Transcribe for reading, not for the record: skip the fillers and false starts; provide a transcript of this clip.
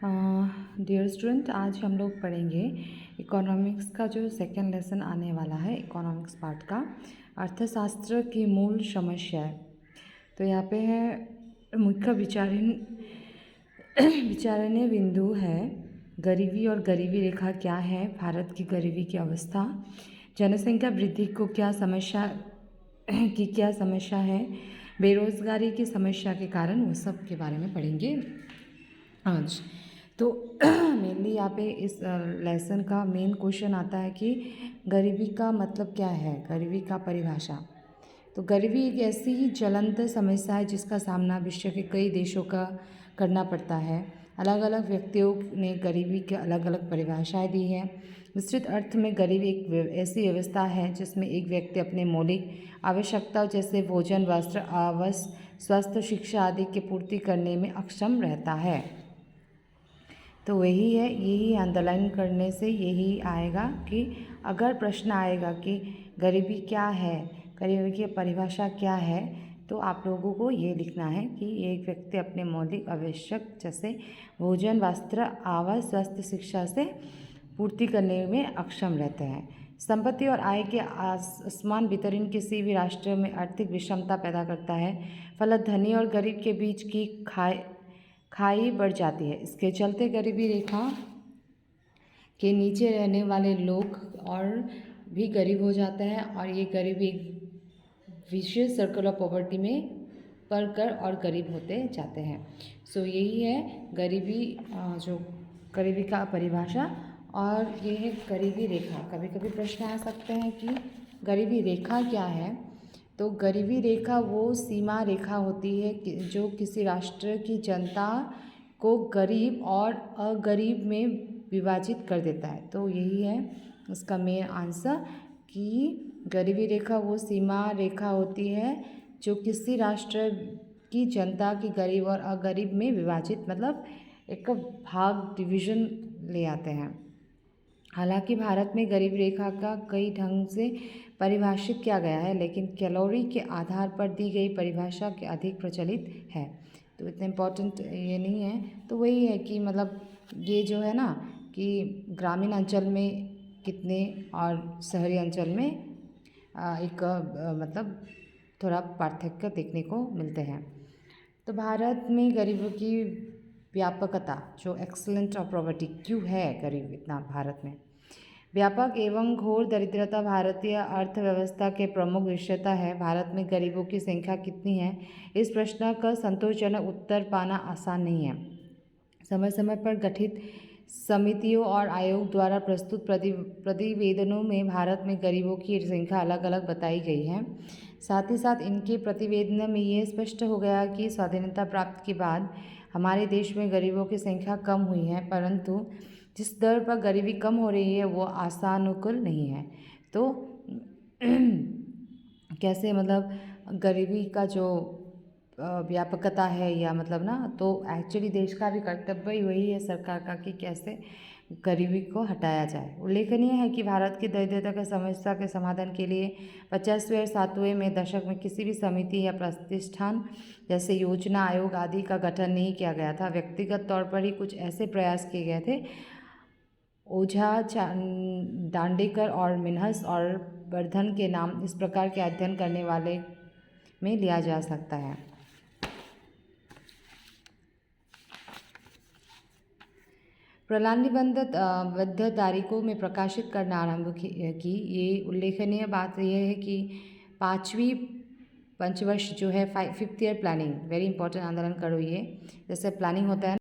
Dear student, आज हम लोग पढ़ेंगे इकोनॉमिक्स का जो सेकेंड लेसन आने वाला है, इकोनॉमिक्स पार्ट का अर्थशास्त्र की मूल समस्याएं। तो यहाँ पे है मुख्य विचारणीय बिंदु है गरीबी और गरीबी रेखा क्या है, भारत की गरीबी की अवस्था, जनसंख्या वृद्धि को क्या समस्या है, बेरोजगारी की समस्या के कारण, वो सब के बारे में पढ़ेंगे आज। तो मेनली यहाँ पे इस लेसन का मेन क्वेश्चन आता है कि गरीबी का मतलब क्या है, गरीबी का परिभाषा। तो गरीबी एक ऐसी ज्वलंत समस्या है जिसका सामना विश्व के कई देशों का करना पड़ता है। अलग अलग व्यक्तियों ने गरीबी के अलग अलग परिभाषाएं दी हैं। विस्तृत अर्थ में गरीबी एक ऐसी व्यवस्था है जिसमें एक व्यक्ति अपने मौलिक आवश्यकताओं जैसे भोजन, वस्त्र, आवास, स्वास्थ्य, शिक्षा आदि की पूर्ति करने में अक्षम रहता है। तो वही है, यही अंडरलाइन करने से यही आएगा कि अगर प्रश्न आएगा कि गरीबी क्या है, गरीबी की परिभाषा क्या है, तो आप लोगों को ये लिखना है कि एक व्यक्ति अपने मौलिक आवश्यक जैसे भोजन, वस्त्र, आवास, स्वास्थ्य, शिक्षा से पूर्ति करने में अक्षम रहते हैं। संपत्ति और आय के असमान वितरण किसी भी राष्ट्र में आर्थिक विषमता पैदा करता है। फलत धनी और गरीब के बीच की खाई बढ़ जाती है। इसके चलते गरीबी रेखा के नीचे रहने वाले लोग और भी गरीब हो जाते हैं और ये गरीबी एक विशेष सर्कल ऑफ पॉवर्टी में पड़कर और गरीब होते जाते हैं। सो यही है गरीबी, जो गरीबी का परिभाषा। और ये है गरीबी रेखा। कभी कभी प्रश्न आ सकते हैं कि गरीबी रेखा क्या है। तो गरीबी रेखा वो सीमा रेखा होती है जो किसी राष्ट्र की जनता को गरीब और अगरीब में विभाजित कर देता है। तो यही है उसका मेन आंसर कि गरीबी रेखा वो सीमा रेखा होती है जो किसी राष्ट्र की जनता की गरीब और अगरीब में विभाजित, मतलब एक भाग डिवीज़न ले आते हैं। हालांकि भारत में गरीबी रेखा का कई ढंग से परिभाषित किया गया है, लेकिन कैलोरी के आधार पर दी गई परिभाषा के अधिक प्रचलित है। तो इतना इम्पोर्टेंट ये नहीं है। तो वही है कि मतलब ये जो है ना कि ग्रामीण अंचल में कितने और शहरी अंचल में एक मतलब थोड़ा पार्थक्य देखने को मिलते हैं। तो भारत में गरीबों की व्यापकता, जो एक्सलेंट ऑफ पॉवर्टी क्यों है गरीब इतना भारत में, व्यापक एवं घोर दरिद्रता भारतीय अर्थव्यवस्था के प्रमुख विषयता है। भारत में गरीबों की संख्या कितनी है, इस प्रश्न का संतोषजनक उत्तर पाना आसान नहीं है। समय समय पर गठित समितियों और आयोग द्वारा प्रस्तुत प्रतिवेदनों में भारत में गरीबों की संख्या अलग अलग बताई गई है। साथ ही साथ इनके प्रतिवेदन में ये स्पष्ट हो गया कि स्वाधीनता प्राप्ति के बाद हमारे देश में गरीबों की संख्या कम हुई है, परंतु जिस दर पर गरीबी कम हो रही है वो आशानुकूल नहीं है। तो कैसे, मतलब गरीबी का जो व्यापकता है या मतलब ना, तो एक्चुअली देश का भी कर्तव्य ही वही है सरकार का कि कैसे गरीबी को हटाया जाए। उल्लेखनीय है कि भारत की दरिद्रता की समस्या के समाधान के लिए 50वें और 60वें में दशक में किसी भी समिति या प्रतिष्ठान जैसे योजना आयोग आदि का गठन नहीं किया गया था। व्यक्तिगत तौर पर ही कुछ ऐसे प्रयास किए गए थे। ओझा, दांडेकर और मिन्हस और वर्धन के नाम इस प्रकार के अध्ययन करने वाले में लिया जा सकता है। प्रणालीबद्ध तारीखों में प्रकाशित करना आरंभ की। ये उल्लेखनीय बात यह है कि 5वीं पंचवर्ष जो है 5th year planning, very important, आंदोलन करो। ये जैसे प्लानिंग होता है